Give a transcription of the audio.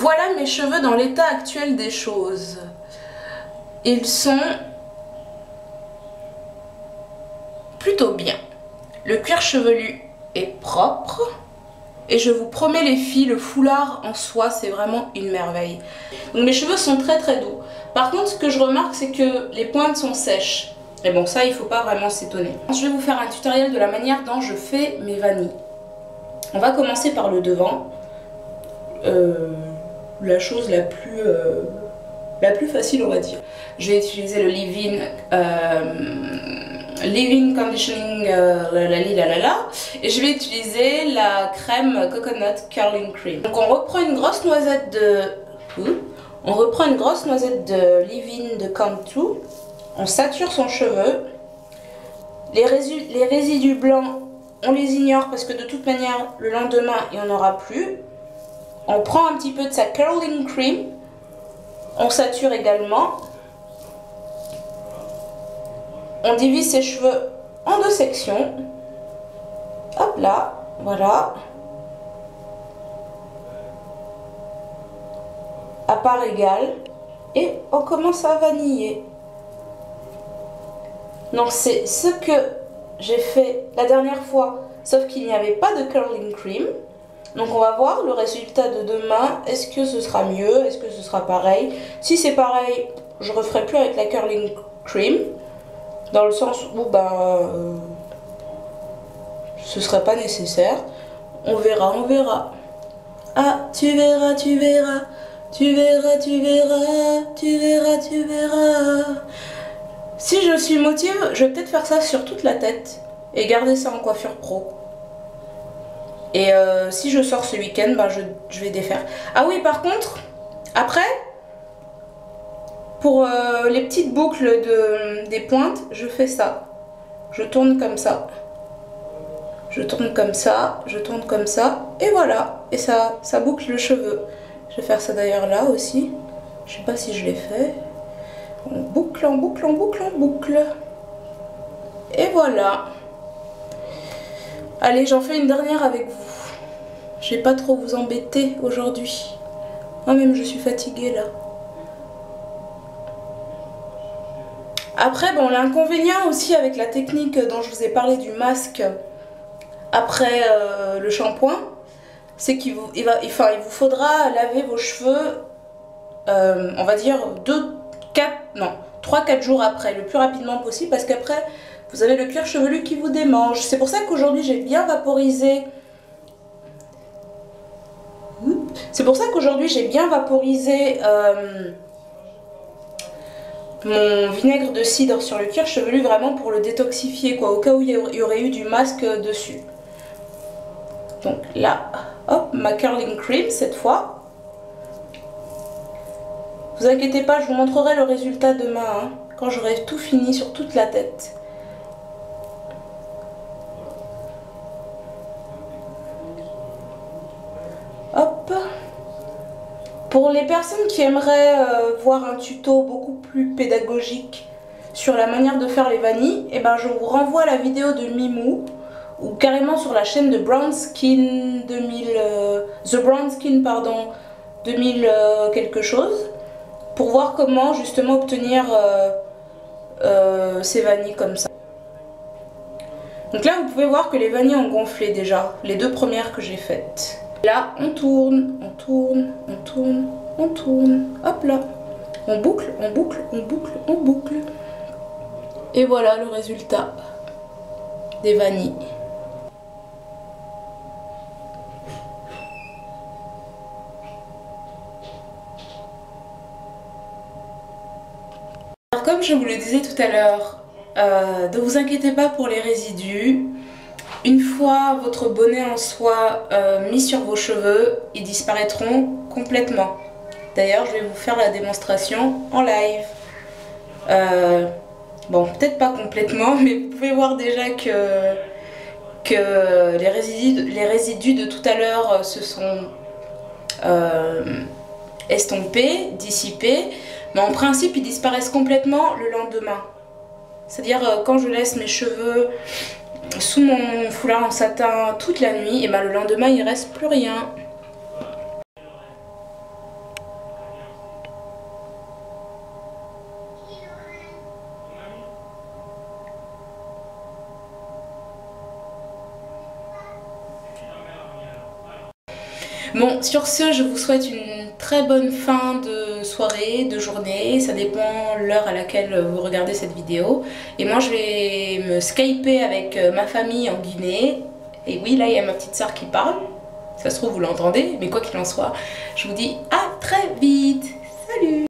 Voilà mes cheveux dans l'état actuel des choses. Ils sont plutôt bien. Le cuir chevelu est propre. Et je vous promets les filles, le foulard en soi, c'est vraiment une merveille. Donc mes cheveux sont très très doux. Par contre, ce que je remarque, c'est que les pointes sont sèches. Et bon, ça, il ne faut pas vraiment s'étonner. Je vais vous faire un tutoriel de la manière dont je fais mes vanilles. On va commencer par le devant. La chose la plus facile, on va dire. Je vais utiliser le leave-in conditioning et je vais utiliser la crème coconut curling cream. Donc on reprend une grosse noisette de leave-in de Cantu. On sature son cheveu. Les résidus blancs, on les ignore parce que de toute manière le lendemain il n'y en aura plus. On prend un petit peu de sa curling cream. On sature également. On divise ses cheveux en 2 sections. Hop là, voilà. À part égale. Et on commence à vaniller. Donc c'est ce que j'ai fait la dernière fois, sauf qu'il n'y avait pas de curling cream. Donc on va voir le résultat de demain. Est-ce que ce sera mieux? Est-ce que ce sera pareil? Si c'est pareil, je ne referai plus avec la curling cream. Dans le sens où ce serait pas nécessaire. On verra, on verra. Ah, tu verras, tu verras. Tu verras, tu verras. Tu verras, tu verras. Si je suis motive, je vais peut-être faire ça sur toute la tête. Et garder ça en coiffure pro. Et si je sors ce week-end, je vais défaire. Ah oui, par contre, après, pour les petites boucles des pointes, je fais ça. Je tourne comme ça. Je tourne comme ça, je tourne comme ça. Et voilà. Et ça boucle le cheveu. Je vais faire ça d'ailleurs là aussi. Je sais pas si je l'ai fait. On boucle, on boucle, on boucle, on boucle. Et voilà. Allez, j'en fais une dernière avec vous. Je vais pas trop vous embêter aujourd'hui. Moi-même, je suis fatiguée là. Après, bon, l'inconvénient aussi avec la technique dont je vous ai parlé du masque après le shampoing, c'est qu'il vous faudra laver vos cheveux, on va dire 3-4 jours après, le plus rapidement possible, parce qu'après, vous avez le cuir chevelu qui vous démange. C'est pour ça qu'aujourd'hui, j'ai bien vaporisé. Mon vinaigre de cidre sur le cuir chevelu, vraiment pour le détoxifier, quoi, au cas où il y aurait eu du masque dessus. Donc là, hop, ma curling cream cette fois. Vous inquiétez pas, je vous montrerai le résultat demain, hein, quand j'aurai tout fini sur toute la tête. Hop. Pour les personnes qui aimeraient voir un tuto beaucoup plus pédagogique sur la manière de faire les vanilles, eh ben je vous renvoie à la vidéo de Mimou ou carrément sur la chaîne de Brown Skin 2000 quelque chose, pour voir comment justement obtenir ces vanilles comme ça. Donc là vous pouvez voir que les vanilles ont gonflé déjà, les 2 premières que j'ai faites. Là, on tourne, on tourne, on tourne, on tourne, hop là. On boucle, on boucle, on boucle, on boucle. Et voilà le résultat des vanilles. Alors comme je vous le disais tout à l'heure, ne vous inquiétez pas pour les résidus. Une fois votre bonnet en soie mis sur vos cheveux, ils disparaîtront complètement. D'ailleurs, je vais vous faire la démonstration en live. Bon, peut-être pas complètement, mais vous pouvez voir déjà que les résidus de tout à l'heure se sont estompés, dissipés. Mais en principe, ils disparaissent complètement le lendemain. C'est-à-dire quand je laisse mes cheveux sous mon foulard en satin toute la nuit, et ben le lendemain il reste plus rien. Bon, sur ce, je vous souhaite une très bonne fin de soirée, de journée. Ça dépend l'heure à laquelle vous regardez cette vidéo. Et moi, je vais me skyper avec ma famille en Guinée. Et oui, là, il y a ma petite soeur qui parle. Ça se trouve, vous l'entendez. Mais quoi qu'il en soit, je vous dis à très vite. Salut!